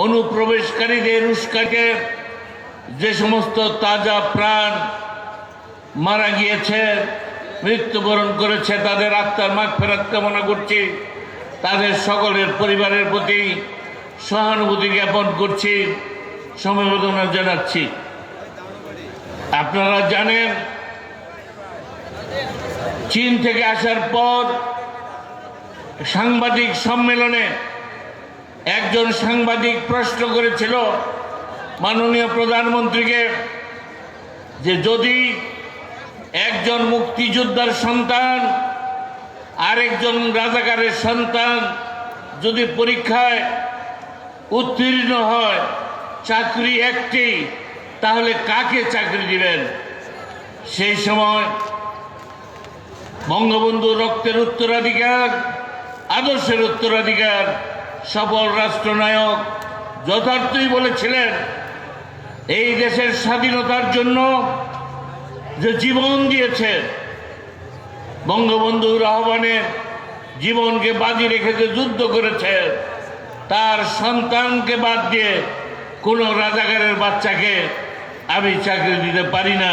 অনুপ্রবেশকারীদের উস্কাকে যে সমস্ত তাজা প্রাণ মারা গিয়েছে, মৃত্যুবরণ করেছে, তাদের আত্মার মাগফিরাত কামনা করছি। তাদের সকলের পরিবারের প্রতি সহানুভূতি জ্ঞাপন করছি, সমবেদনা জানাচ্ছি। আপনারা জানেন, চীন থেকে আসার পর সাংবাদিক সম্মেলনে একজন সাংবাদিক প্রশ্ন করেছিল মাননীয় প্রধানমন্ত্রীকে যে যদি একজন মুক্তিযোদ্ধার সন্তান আরেকজন রাজাকারের সন্তান যদি পরীক্ষায় উত্তীর্ণ হয়, চাকরি একটি, তাহলে কাকে চাকরি দিবেন? সেই সময় বঙ্গবন্ধু রক্তের উত্তরাধিকার, আদর্শের উত্তরাধিকার, সফল রাষ্ট্রনায়ক যথার্থই বলেছিলেন, এই দেশের স্বাধীনতার জন্য যে জীবন দিয়েছে, বঙ্গবন্ধুর আহ্বানে জীবনকে বাজি রেখে যে যুদ্ধ করেছে, তার সন্তানকে বাদ দিয়ে কোনো রাজাকারের বাচ্চাকে আমি চাকরি দিতে পারি না,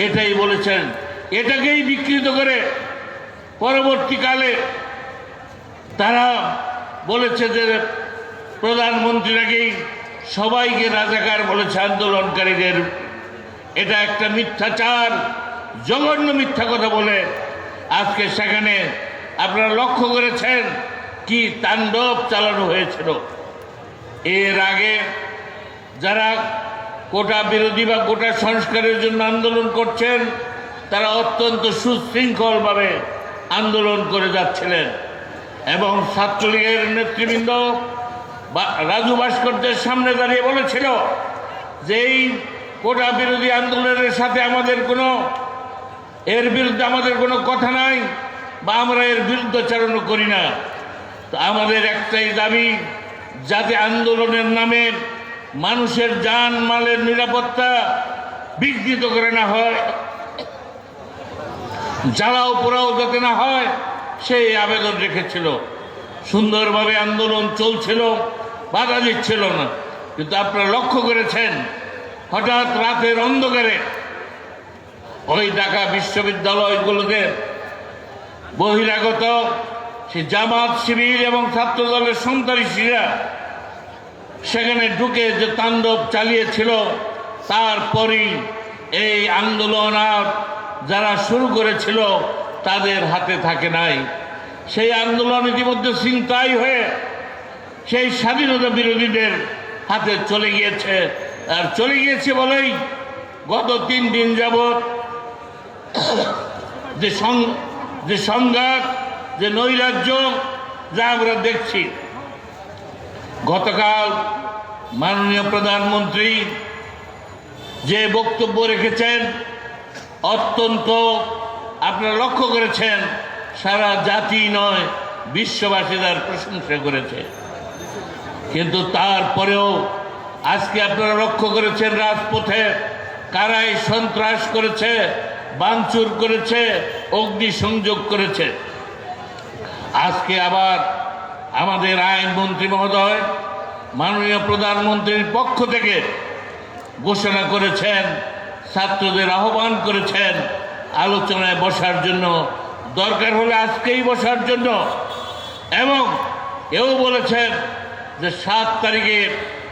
এটাই বলেছেন। এটাকেই বিকৃত করে পরবর্তীকালে তারা বলেছে যে প্রধানমন্ত্রী নাকি সবাইকে রাজাকার বলেছে আন্দোলনকারীদের। এটা একটা মিথ্যাচার, জঘন্য মিথ্যা কথা বলে আজকে সেখানে আপনারা লক্ষ্য করেছেন কি তাণ্ডব চালানো হয়েছিল। এর আগে যারা কোটা বিরোধী বা কোটা সংস্কারের জন্য আন্দোলন করছেন, তারা অত্যন্ত সুশৃঙ্খলভাবে আন্দোলন করে যাচ্ছিলেন এবং ছাত্রলীগের নেতৃবৃন্দ রাজু ভাস্কর্যের সামনে দাঁড়িয়ে বলেছিল যে এই কোটা বিরোধী আন্দোলনের সাথে এর বিরুদ্ধে আমাদের কোনো কথা নাই বা আমরা এর বিরুদ্ধাচরণও করি না। তো আমাদের একটাই দাবি, যাতে আন্দোলনের নামে মানুষের জান মালের নিরাপত্তা বিঘ্নিত করে না হয়, জ্বালাও পোড়াও যাতে না হয়, সেই আবেদন রেখেছিল। সুন্দরভাবে আন্দোলন চলছিল, বাধা দিচ্ছিল না। কিন্তু আপনারা লক্ষ্য করেছেন হঠাৎ রাতের অন্ধকারে ওই ঢাকা বিশ্ববিদ্যালয়গুলোতে বহিরাগত সে জামাত শিবির এবং ছাত্র দলের সন্ত্রাসীরা সেখানে ঢুকে যে তাণ্ডব চালিয়েছিল, তারপরই এই আন্দোলন আর যারা শুরু করেছিল তাদের হাতে থাকে নাই। সেই আন্দোলন ইতিমধ্যে ছিনতাই হয়ে সেই স্বাধীনতা বিরোধীদের হাতে চলে গিয়েছে। আর চলে গিয়েছে বলেই গত 3 দিন যাবৎ যে সংঘাত, যে নৈরাজ্য যা আমরা দেখছি। গতকাল মাননীয় প্রধানমন্ত্রী যে বক্তব্য রেখেছেন, অত্যন্ত আপনারা লক্ষ্য করেছেন সারা জাতি নয় বিশ্ববাসী তার প্রশংসা করেছে। কিন্তু তারপরেও আজকে আপনারা লক্ষ্য করেছেন রাজপথে কারাই সন্ত্রাস করেছে, ভাঙচুর করেছে, অগ্নিসংযোগ করেছে। আজকে আবার আমাদের আইনমন্ত্রী মহোদয় মাননীয় প্রধানমন্ত্রীর পক্ষ থেকে ঘোষণা করেছেন, ছাত্রদের আহ্বান করেছেন আলোচনায় বসার জন্য, দরকার হলে আজকেই বসার জন্য, এবং এও বলেছেন যে 7 তারিখে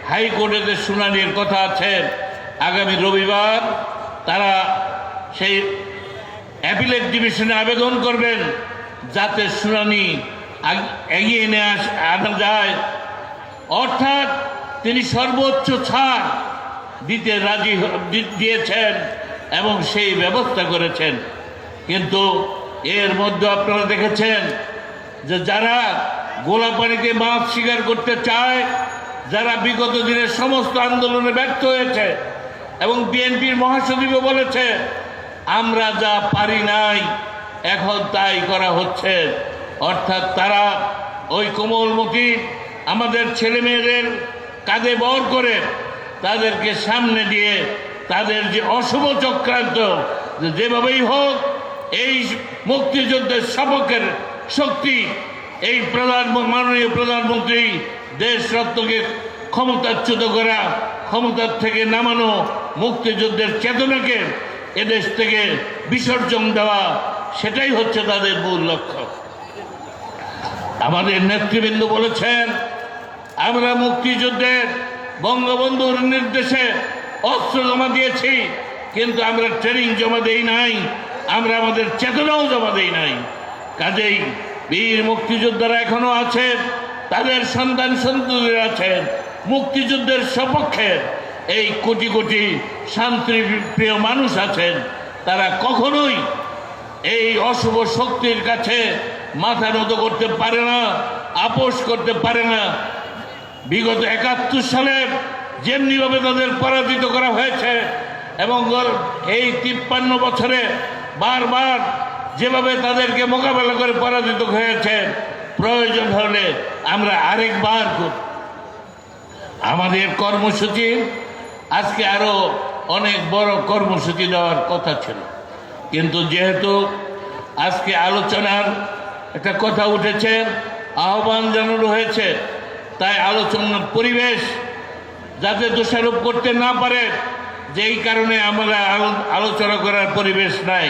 হাইকোর্টে যে শুনানির কথা আছে, আগামী রবিবার তারা সেই অ্যাপিলেট ডিভিশনে আবেদন করবেন যাতে শুনানি এগিয়ে নিয়ে আনা যায়। অর্থাৎ তিনি সর্বোচ্চ ছাড় দিতে রাজি দিয়েছেন এবং সেই ব্যবস্থা করেছেন। কিন্তু এর মধ্যে আপনারা দেখেছেন যে যারা গোলাপানিতে মাছ শিকার করতে চায়, যারা বিগত দিনের সমস্ত আন্দোলনে ব্যর্থ হয়েছে, এবং বিএনপির মহাসচিবও বলেছে আমরা যা পারি নাই এখন তাই করা হচ্ছে। অর্থাৎ তারা ওই কোমলমতি আমাদের ছেলে মেয়েদের কাঁধে বর করে তাদেরকে সামনে দিয়ে তাদের যে অশুভ চক্রান্ত, যেভাবেই হোক এই মুক্তিযুদ্ধের সপক্ষের শক্তি এই মাননীয় প্রধানমন্ত্রী দেশরত্নকে ক্ষমতাচ্যুত করা, ক্ষমতার থেকে নামানো, মুক্তিযুদ্ধের চেতনাকে এদেশ থেকে বিসর্জন দেওয়া, সেটাই হচ্ছে তাদের মূল লক্ষ্য। আমাদের নেতৃবৃন্দ বলেছেন, আমরা মুক্তিযুদ্ধের বঙ্গবন্ধুর নির্দেশে অস্ত্র জমা দিয়েছি, কিন্তু আমরা ট্রেনিং জমা দেই নাই, আমরা আমাদের চেতনাও জমা দেই নাই। কাজেই বীর মুক্তিযোদ্ধারা এখনো আছেন, তাদের সন্তান সন্ততিরা আছেন মুক্তিযুদ্ধের সপক্ষে। এই কোটি কোটি শান্তিপ্রিয় মানুষ আছেন, তারা কখনোই এই অশুভ শক্তির কাছে মাথা নত করতে পারে না, আপোষ করতে পারে না। বিগত ৭১ সালে যেমনিভাবে তাদের পরাজিত করা হয়েছে এবং এই ৫৩ বছরে বারবার যেভাবে তাদেরকে মোকাবেলা করে পরাজিত হয়েছে, প্রয়োজন হলে আমরা আরেকবার আমাদের কর্মসূচি, আজকে আরো অনেক বড় কর্মসূচি দেওয়ার কথা ছিল, কিন্তু যেহেতু আজকে আলোচনার একটা কথা উঠেছে, আহ্বান জানানো হয়েছে, তাই আলোচনার পরিবেশ যাতে দোষারোপ করতে না পারে, যেই কারণে আমরা আলোচনা করার পরিবেশ নাই।